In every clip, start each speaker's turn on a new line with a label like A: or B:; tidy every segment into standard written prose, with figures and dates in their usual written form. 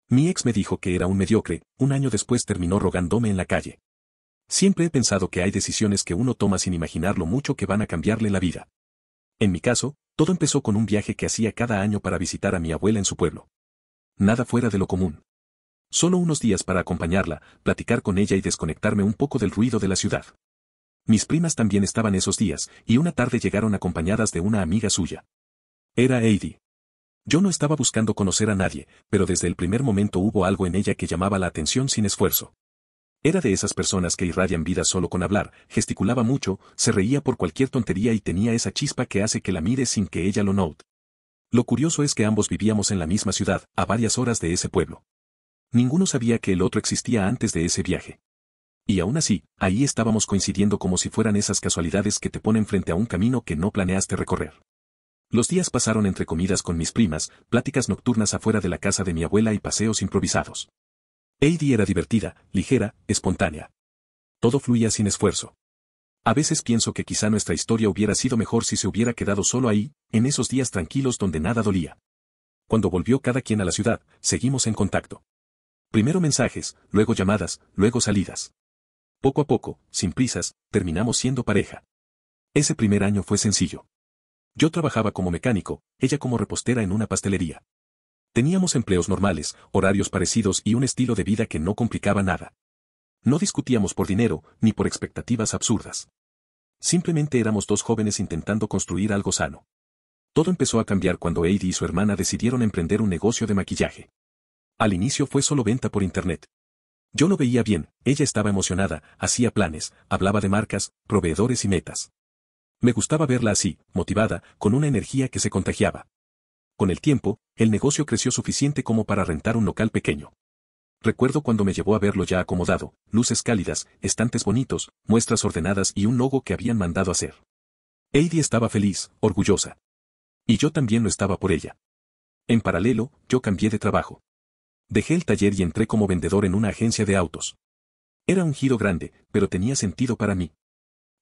A: Mi ex me dijo que era un mediocre, un año después terminó rogándome en la calle. Siempre he pensado que hay decisiones que uno toma sin imaginar lo mucho que van a cambiarle la vida. En mi caso, todo empezó con un viaje que hacía cada año para visitar a mi abuela en su pueblo. Nada fuera de lo común. Solo unos días para acompañarla, platicar con ella y desconectarme un poco del ruido de la ciudad. Mis primas también estaban esos días, y una tarde llegaron acompañadas de una amiga suya. Era Heidi. Yo no estaba buscando conocer a nadie, pero desde el primer momento hubo algo en ella que llamaba la atención sin esfuerzo. Era de esas personas que irradian vida solo con hablar, gesticulaba mucho, se reía por cualquier tontería y tenía esa chispa que hace que la mires sin que ella lo note. Lo curioso es que ambos vivíamos en la misma ciudad, a varias horas de ese pueblo. Ninguno sabía que el otro existía antes de ese viaje. Y aún así, ahí estábamos coincidiendo como si fueran esas casualidades que te ponen frente a un camino que no planeaste recorrer. Los días pasaron entre comidas con mis primas, pláticas nocturnas afuera de la casa de mi abuela y paseos improvisados. Heidi era divertida, ligera, espontánea. Todo fluía sin esfuerzo. A veces pienso que quizá nuestra historia hubiera sido mejor si se hubiera quedado solo ahí, en esos días tranquilos donde nada dolía. Cuando volvió cada quien a la ciudad, seguimos en contacto. Primero mensajes, luego llamadas, luego salidas. Poco a poco, sin prisas, terminamos siendo pareja. Ese primer año fue sencillo. Yo trabajaba como mecánico, ella como repostera en una pastelería. Teníamos empleos normales, horarios parecidos y un estilo de vida que no complicaba nada. No discutíamos por dinero, ni por expectativas absurdas. Simplemente éramos dos jóvenes intentando construir algo sano. Todo empezó a cambiar cuando Heidi y su hermana decidieron emprender un negocio de maquillaje. Al inicio fue solo venta por internet. Yo lo veía bien, ella estaba emocionada, hacía planes, hablaba de marcas, proveedores y metas. Me gustaba verla así, motivada, con una energía que se contagiaba. Con el tiempo, el negocio creció suficiente como para rentar un local pequeño. Recuerdo cuando me llevó a verlo ya acomodado, luces cálidas, estantes bonitos, muestras ordenadas y un logo que habían mandado hacer. Heidi estaba feliz, orgullosa. Y yo también lo estaba por ella. En paralelo, yo cambié de trabajo. Dejé el taller y entré como vendedor en una agencia de autos. Era un giro grande, pero tenía sentido para mí.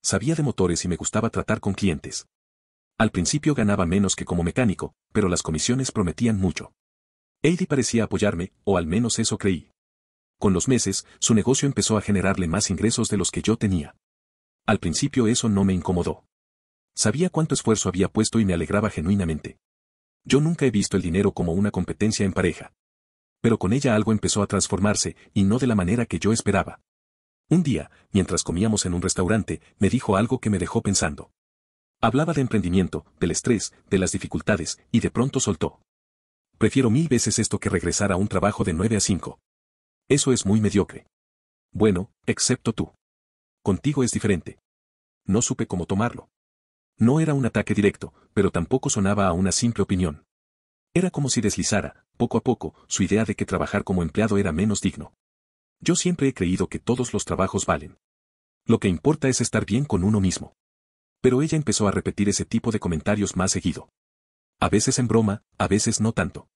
A: Sabía de motores y me gustaba tratar con clientes. Al principio ganaba menos que como mecánico, pero las comisiones prometían mucho. Heidi parecía apoyarme, o al menos eso creí. Con los meses, su negocio empezó a generarle más ingresos de los que yo tenía. Al principio eso no me incomodó. Sabía cuánto esfuerzo había puesto y me alegraba genuinamente. Yo nunca he visto el dinero como una competencia en pareja. Pero con ella algo empezó a transformarse, y no de la manera que yo esperaba. Un día, mientras comíamos en un restaurante, me dijo algo que me dejó pensando. Hablaba de emprendimiento, del estrés, de las dificultades, y de pronto soltó. Prefiero 1000 veces esto que regresar a un trabajo de 9 a 5. Eso es muy mediocre. Bueno, excepto tú. Contigo es diferente. No supe cómo tomarlo. No era un ataque directo, pero tampoco sonaba a una simple opinión. Era como si deslizara, poco a poco, su idea de que trabajar como empleado era menos digno. Yo siempre he creído que todos los trabajos valen. Lo que importa es estar bien con uno mismo. Pero ella empezó a repetir ese tipo de comentarios más seguido. A veces en broma, a veces no tanto.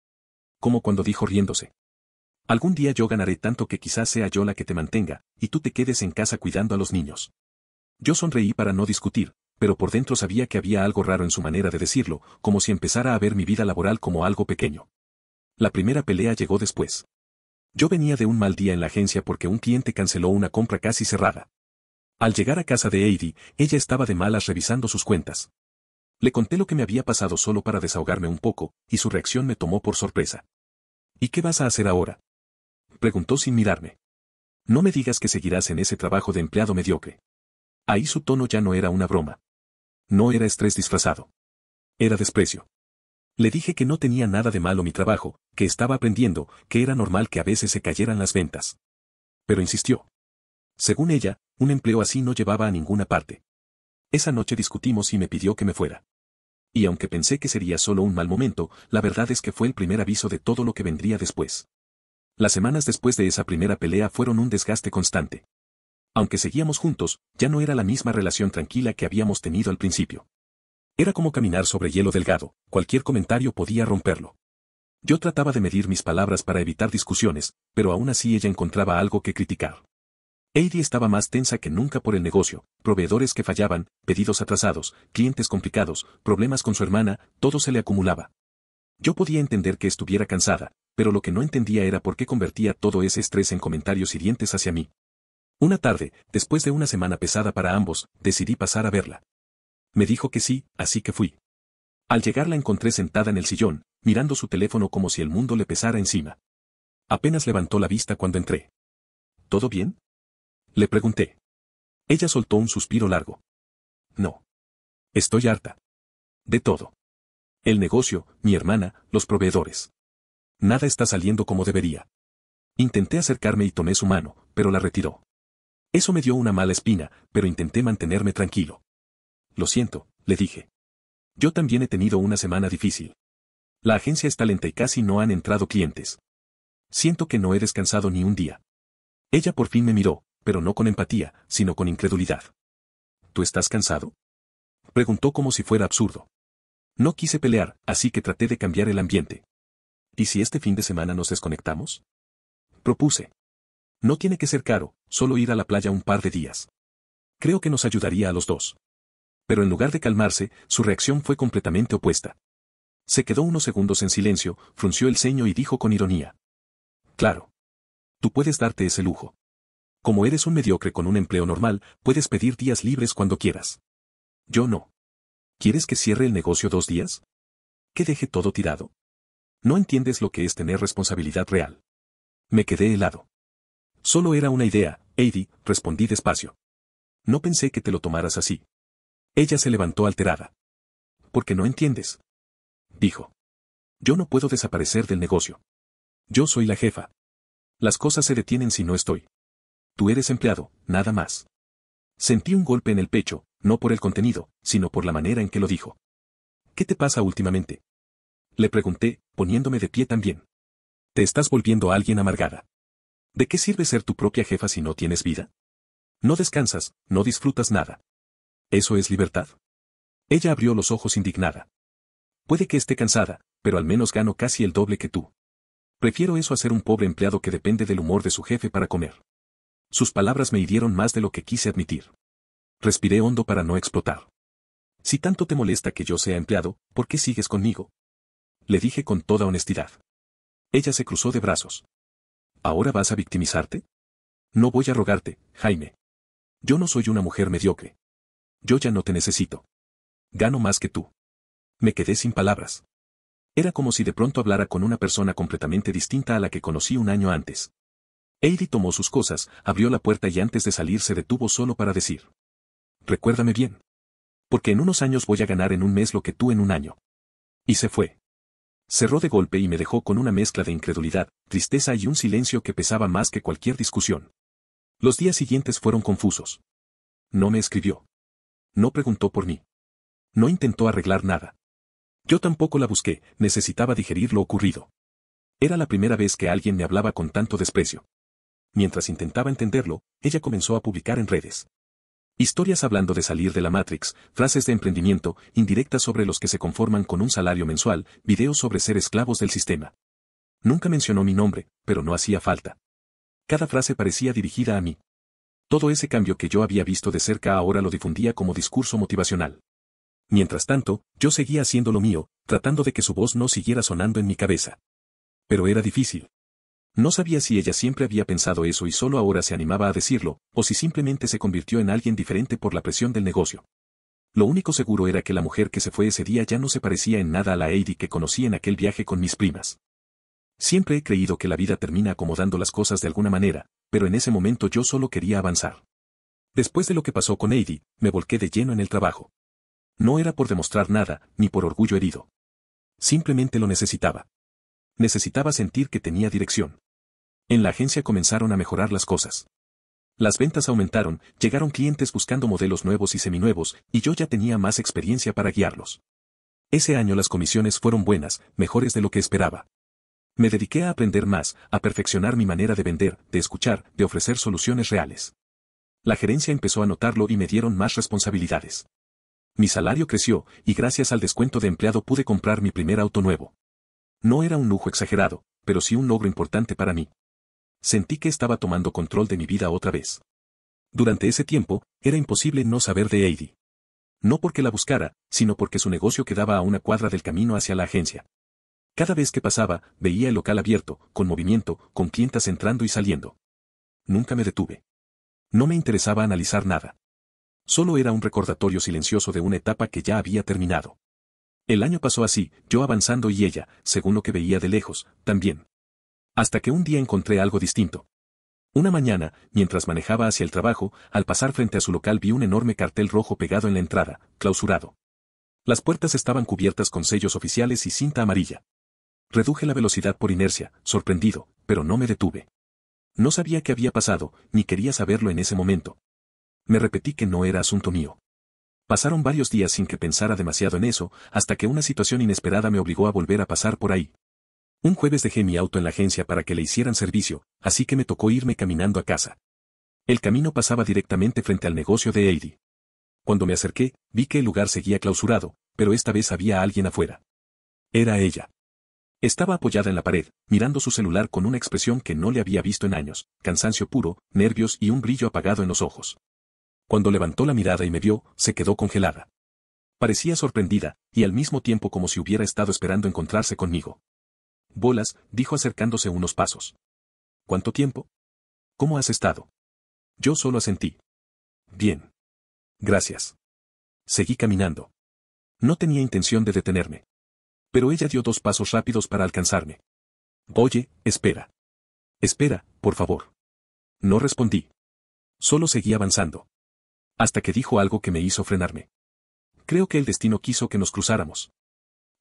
A: Como cuando dijo riéndose. Algún día yo ganaré tanto que quizás sea yo la que te mantenga, y tú te quedes en casa cuidando a los niños. Yo sonreí para no discutir, pero por dentro sabía que había algo raro en su manera de decirlo, como si empezara a ver mi vida laboral como algo pequeño. La primera pelea llegó después. Yo venía de un mal día en la agencia porque un cliente canceló una compra casi cerrada. Al llegar a casa de Heidi, ella estaba de malas revisando sus cuentas. Le conté lo que me había pasado solo para desahogarme un poco, y su reacción me tomó por sorpresa. ¿Y qué vas a hacer ahora?, preguntó sin mirarme. No me digas que seguirás en ese trabajo de empleado mediocre. Ahí su tono ya no era una broma. No era estrés disfrazado. Era desprecio. Le dije que no tenía nada de malo mi trabajo, que estaba aprendiendo, que era normal que a veces se cayeran las ventas. Pero insistió. Según ella, un empleo así no llevaba a ninguna parte. Esa noche discutimos y me pidió que me fuera. Y aunque pensé que sería solo un mal momento, la verdad es que fue el primer aviso de todo lo que vendría después. Las semanas después de esa primera pelea fueron un desgaste constante. Aunque seguíamos juntos, ya no era la misma relación tranquila que habíamos tenido al principio. Era como caminar sobre hielo delgado, cualquier comentario podía romperlo. Yo trataba de medir mis palabras para evitar discusiones, pero aún así ella encontraba algo que criticar. Heidi estaba más tensa que nunca por el negocio, proveedores que fallaban, pedidos atrasados, clientes complicados, problemas con su hermana, todo se le acumulaba. Yo podía entender que estuviera cansada, pero lo que no entendía era por qué convertía todo ese estrés en comentarios hirientes hacia mí. Una tarde, después de una semana pesada para ambos, decidí pasar a verla. Me dijo que sí, así que fui. Al llegar la encontré sentada en el sillón, mirando su teléfono como si el mundo le pesara encima. Apenas levantó la vista cuando entré. ¿Todo bien?, le pregunté. Ella soltó un suspiro largo. No. Estoy harta. De todo. El negocio, mi hermana, los proveedores. Nada está saliendo como debería. Intenté acercarme y tomé su mano, pero la retiró. Eso me dio una mala espina, pero intenté mantenerme tranquilo. Lo siento, le dije. Yo también he tenido una semana difícil. La agencia está lenta y casi no han entrado clientes. Siento que no he descansado ni un día. Ella por fin me miró, pero no con empatía, sino con incredulidad. ¿Tú estás cansado?, preguntó como si fuera absurdo. No quise pelear, así que traté de cambiar el ambiente. ¿Y si este fin de semana nos desconectamos?, propuse. No tiene que ser caro, solo ir a la playa un par de días. Creo que nos ayudaría a los dos. Pero en lugar de calmarse, su reacción fue completamente opuesta. Se quedó unos segundos en silencio, frunció el ceño y dijo con ironía. Claro. Tú puedes darte ese lujo. Como eres un mediocre con un empleo normal, puedes pedir días libres cuando quieras. Yo no. ¿Quieres que cierre el negocio 2 días? ¿Que deje todo tirado? No entiendes lo que es tener responsabilidad real. Me quedé helado. Solo era una idea, Heidi, respondí despacio. No pensé que te lo tomaras así. Ella se levantó alterada. ¿Por qué no entiendes?, dijo. Yo no puedo desaparecer del negocio. Yo soy la jefa. Las cosas se detienen si no estoy. Tú eres empleado, nada más. Sentí un golpe en el pecho, no por el contenido, sino por la manera en que lo dijo. ¿Qué te pasa últimamente?, le pregunté, poniéndome de pie también. Te estás volviendo alguien amargada. ¿De qué sirve ser tu propia jefa si no tienes vida? No descansas, no disfrutas nada. ¿Eso es libertad? Ella abrió los ojos indignada. Puede que esté cansada, pero al menos gano casi el doble que tú. Prefiero eso a ser un pobre empleado que depende del humor de su jefe para comer. Sus palabras me hirieron más de lo que quise admitir. Respiré hondo para no explotar. Si tanto te molesta que yo sea empleado, ¿por qué sigues conmigo?, le dije con toda honestidad. Ella se cruzó de brazos. ¿Ahora vas a victimizarte? No voy a rogarte, Jaime. Yo no soy una mujer mediocre. Yo ya no te necesito. Gano más que tú. Me quedé sin palabras. Era como si de pronto hablara con una persona completamente distinta a la que conocí un año antes. Heidi tomó sus cosas, abrió la puerta y antes de salir se detuvo solo para decir. Recuérdame bien. Porque en unos años voy a ganar en un mes lo que tú en un año. Y se fue. Cerró de golpe y me dejó con una mezcla de incredulidad, tristeza y un silencio que pesaba más que cualquier discusión. Los días siguientes fueron confusos. No me escribió. No preguntó por mí. No intentó arreglar nada. Yo tampoco la busqué, necesitaba digerir lo ocurrido. Era la primera vez que alguien me hablaba con tanto desprecio. Mientras intentaba entenderlo, ella comenzó a publicar en redes. Historias hablando de salir de la Matrix, frases de emprendimiento, indirectas sobre los que se conforman con un salario mensual, videos sobre ser esclavos del sistema. Nunca mencionó mi nombre, pero no hacía falta. Cada frase parecía dirigida a mí. Todo ese cambio que yo había visto de cerca ahora lo difundía como discurso motivacional. Mientras tanto, yo seguía haciendo lo mío, tratando de que su voz no siguiera sonando en mi cabeza. Pero era difícil. No sabía si ella siempre había pensado eso y solo ahora se animaba a decirlo, o si simplemente se convirtió en alguien diferente por la presión del negocio. Lo único seguro era que la mujer que se fue ese día ya no se parecía en nada a la Heidi que conocí en aquel viaje con mis primas. Siempre he creído que la vida termina acomodando las cosas de alguna manera, pero en ese momento yo solo quería avanzar. Después de lo que pasó con Heidi, me volqué de lleno en el trabajo. No era por demostrar nada, ni por orgullo herido. Simplemente lo necesitaba. Necesitaba sentir que tenía dirección. En la agencia comenzaron a mejorar las cosas. Las ventas aumentaron, llegaron clientes buscando modelos nuevos y seminuevos, y yo ya tenía más experiencia para guiarlos. Ese año las comisiones fueron buenas, mejores de lo que esperaba. Me dediqué a aprender más, a perfeccionar mi manera de vender, de escuchar, de ofrecer soluciones reales. La gerencia empezó a notarlo y me dieron más responsabilidades. Mi salario creció, y gracias al descuento de empleado pude comprar mi primer auto nuevo. No era un lujo exagerado, pero sí un logro importante para mí. Sentí que estaba tomando control de mi vida otra vez. Durante ese tiempo, era imposible no saber de Heidi. No porque la buscara, sino porque su negocio quedaba a una cuadra del camino hacia la agencia. Cada vez que pasaba, veía el local abierto, con movimiento, con clientas entrando y saliendo. Nunca me detuve. No me interesaba analizar nada. Solo era un recordatorio silencioso de una etapa que ya había terminado. El año pasó así, yo avanzando y ella, según lo que veía de lejos, también. Hasta que un día encontré algo distinto. Una mañana, mientras manejaba hacia el trabajo, al pasar frente a su local vi un enorme cartel rojo pegado en la entrada, clausurado. Las puertas estaban cubiertas con sellos oficiales y cinta amarilla. Reduje la velocidad por inercia, sorprendido, pero no me detuve. No sabía qué había pasado, ni quería saberlo en ese momento. Me repetí que no era asunto mío. Pasaron varios días sin que pensara demasiado en eso, hasta que una situación inesperada me obligó a volver a pasar por ahí. Un jueves dejé mi auto en la agencia para que le hicieran servicio, así que me tocó irme caminando a casa. El camino pasaba directamente frente al negocio de Heidi. Cuando me acerqué, vi que el lugar seguía clausurado, pero esta vez había alguien afuera. Era ella. Estaba apoyada en la pared, mirando su celular con una expresión que no le había visto en años, cansancio puro, nervios y un brillo apagado en los ojos. Cuando levantó la mirada y me vio, se quedó congelada. Parecía sorprendida, y al mismo tiempo como si hubiera estado esperando encontrarse conmigo. Bolas, dijo acercándose unos pasos. ¿Cuánto tiempo? ¿Cómo has estado? Yo solo asentí. Bien. Gracias. Seguí caminando. No tenía intención de detenerme. Pero ella dio 2 pasos rápidos para alcanzarme. Oye, espera. Espera, por favor. No respondí. Solo seguí avanzando. Hasta que dijo algo que me hizo frenarme. Creo que el destino quiso que nos cruzáramos.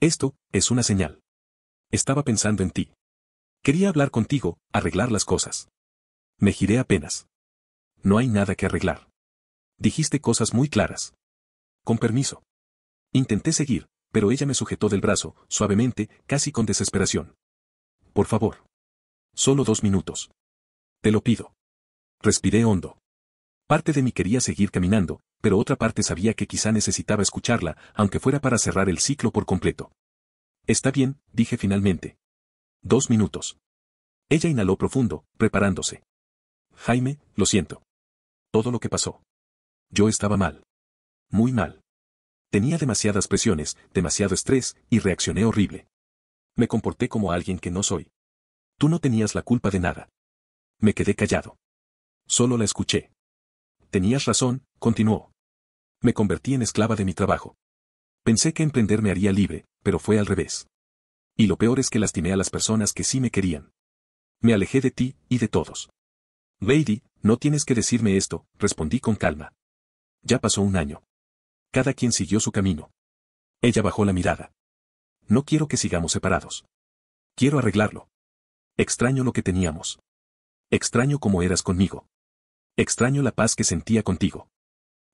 A: Esto, es una señal. Estaba pensando en ti. Quería hablar contigo, arreglar las cosas. Me giré apenas. No hay nada que arreglar. Dijiste cosas muy claras. Con permiso. Intenté seguir, pero ella me sujetó del brazo, suavemente, casi con desesperación. Por favor. Solo 2 minutos. Te lo pido. Respiré hondo. Parte de mí quería seguir caminando, pero otra parte sabía que quizá necesitaba escucharla, aunque fuera para cerrar el ciclo por completo. Está bien, dije finalmente. 2 minutos. Ella inhaló profundo, preparándose. Jaime, lo siento. Todo lo que pasó. Yo estaba mal. Muy mal. Tenía demasiadas presiones, demasiado estrés, y reaccioné horrible. Me comporté como alguien que no soy. Tú no tenías la culpa de nada. Me quedé callado. Solo la escuché. Tenías razón, continuó. Me convertí en esclava de mi trabajo. Pensé que emprender me haría libre, pero fue al revés. Y lo peor es que lastimé a las personas que sí me querían. Me alejé de ti, y de todos. Lady, no tienes que decirme esto, respondí con calma. Ya pasó 1 año. Cada quien siguió su camino. Ella bajó la mirada. No quiero que sigamos separados. Quiero arreglarlo. Extraño lo que teníamos. Extraño cómo eras conmigo. Extraño la paz que sentía contigo.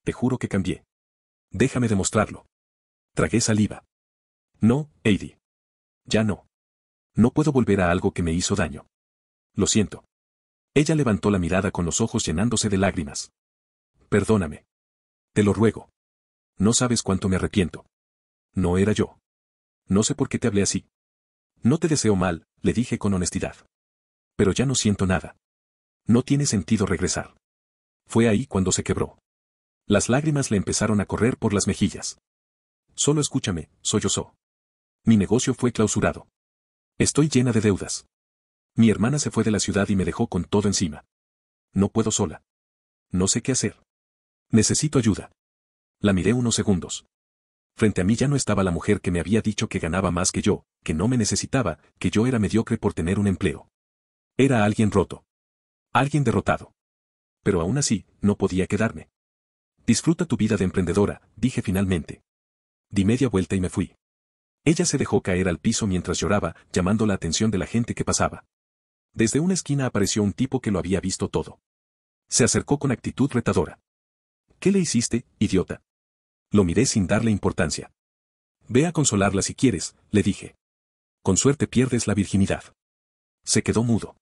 A: Te juro que cambié. Déjame demostrarlo. Tragué saliva. No, Heidi. Ya no. No puedo volver a algo que me hizo daño. Lo siento. Ella levantó la mirada con los ojos llenándose de lágrimas. Perdóname. Te lo ruego. No sabes cuánto me arrepiento. No era yo. No sé por qué te hablé así. No te deseo mal, le dije con honestidad. Pero ya no siento nada. No tiene sentido regresar. Fue ahí cuando se quebró. Las lágrimas le empezaron a correr por las mejillas. Solo escúchame, sollozó. Mi negocio fue clausurado. Estoy llena de deudas. Mi hermana se fue de la ciudad y me dejó con todo encima. No puedo sola. No sé qué hacer. Necesito ayuda. La miré unos segundos. Frente a mí ya no estaba la mujer que me había dicho que ganaba más que yo, que no me necesitaba, que yo era mediocre por tener un empleo. Era alguien roto. Alguien derrotado. Pero aún así, no podía quedarme. Disfruta tu vida de emprendedora, dije finalmente. Di media vuelta y me fui. Ella se dejó caer al piso mientras lloraba, llamando la atención de la gente que pasaba. Desde una esquina apareció un tipo que lo había visto todo. Se acercó con actitud retadora. ¿Qué le hiciste, idiota? Lo miré sin darle importancia. Ve a consolarla si quieres, le dije. Con suerte pierdes la virginidad. Se quedó mudo.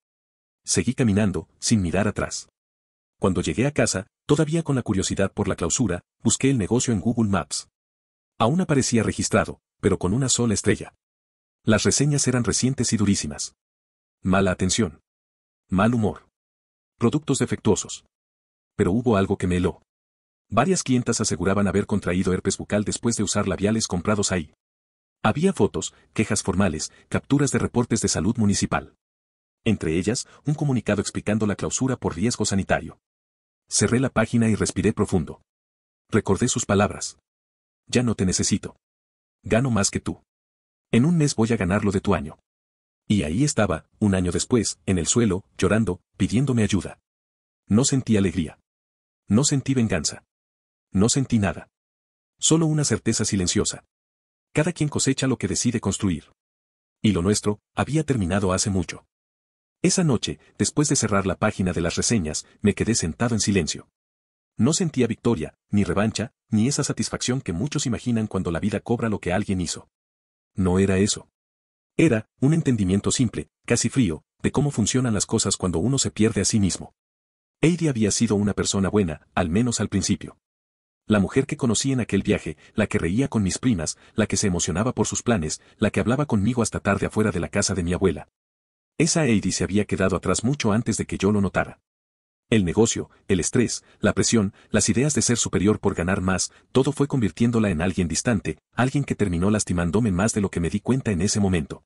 A: Seguí caminando, sin mirar atrás. Cuando llegué a casa, todavía con la curiosidad por la clausura, busqué el negocio en Google Maps. Aún aparecía registrado, pero con una sola estrella. Las reseñas eran recientes y durísimas. Mala atención. Mal humor. Productos defectuosos. Pero hubo algo que me heló. Varias clientas aseguraban haber contraído herpes bucal después de usar labiales comprados ahí. Había fotos, quejas formales, capturas de reportes de salud municipal. Entre ellas, un comunicado explicando la clausura por riesgo sanitario. Cerré la página y respiré profundo. Recordé sus palabras. Ya no te necesito. Gano más que tú. En un mes voy a ganar lo de tu año. Y ahí estaba, un año después, en el suelo, llorando, pidiéndome ayuda. No sentí alegría. No sentí venganza. No sentí nada. Solo una certeza silenciosa. Cada quien cosecha lo que decide construir. Y lo nuestro, había terminado hace mucho. Esa noche, después de cerrar la página de las reseñas, me quedé sentado en silencio. No sentía victoria, ni revancha, ni esa satisfacción que muchos imaginan cuando la vida cobra lo que alguien hizo. No era eso. Era un entendimiento simple, casi frío, de cómo funcionan las cosas cuando uno se pierde a sí mismo. Heidi había sido una persona buena, al menos al principio. La mujer que conocí en aquel viaje, la que reía con mis primas, la que se emocionaba por sus planes, la que hablaba conmigo hasta tarde afuera de la casa de mi abuela. Esa Heidi se había quedado atrás mucho antes de que yo lo notara. El negocio, el estrés, la presión, las ideas de ser superior por ganar más, todo fue convirtiéndola en alguien distante, alguien que terminó lastimándome más de lo que me di cuenta en ese momento.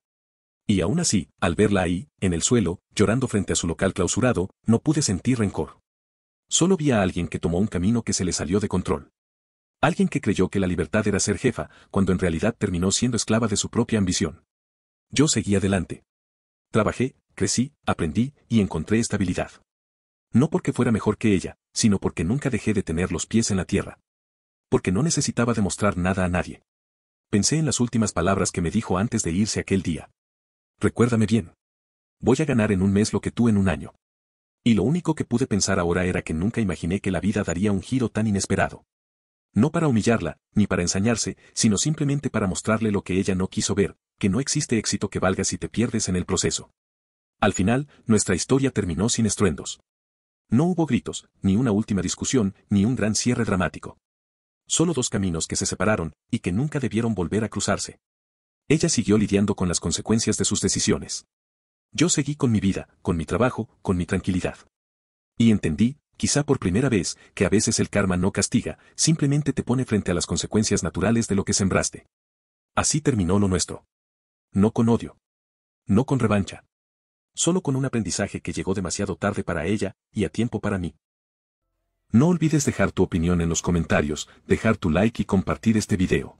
A: Y aún así, al verla ahí, en el suelo, llorando frente a su local clausurado, no pude sentir rencor. Solo vi a alguien que tomó un camino que se le salió de control. Alguien que creyó que la libertad era ser jefa, cuando en realidad terminó siendo esclava de su propia ambición. Yo seguí adelante. Trabajé, crecí, aprendí y encontré estabilidad. No porque fuera mejor que ella, sino porque nunca dejé de tener los pies en la tierra. Porque no necesitaba demostrar nada a nadie. Pensé en las últimas palabras que me dijo antes de irse aquel día. Recuérdame bien. Voy a ganar en un mes lo que tú en un año. Y lo único que pude pensar ahora era que nunca imaginé que la vida daría un giro tan inesperado. No para humillarla, ni para ensañarse, sino simplemente para mostrarle lo que ella no quiso ver, que no existe éxito que valga si te pierdes en el proceso. Al final, nuestra historia terminó sin estruendos. No hubo gritos, ni una última discusión, ni un gran cierre dramático. Solo dos caminos que se separaron, y que nunca debieron volver a cruzarse. Ella siguió lidiando con las consecuencias de sus decisiones. Yo seguí con mi vida, con mi trabajo, con mi tranquilidad. Y entendí, quizá por primera vez, que a veces el karma no castiga, simplemente te pone frente a las consecuencias naturales de lo que sembraste. Así terminó lo nuestro. No con odio. No con revancha. Solo con un aprendizaje que llegó demasiado tarde para ella, y a tiempo para mí. No olvides dejar tu opinión en los comentarios, dejar tu like y compartir este video.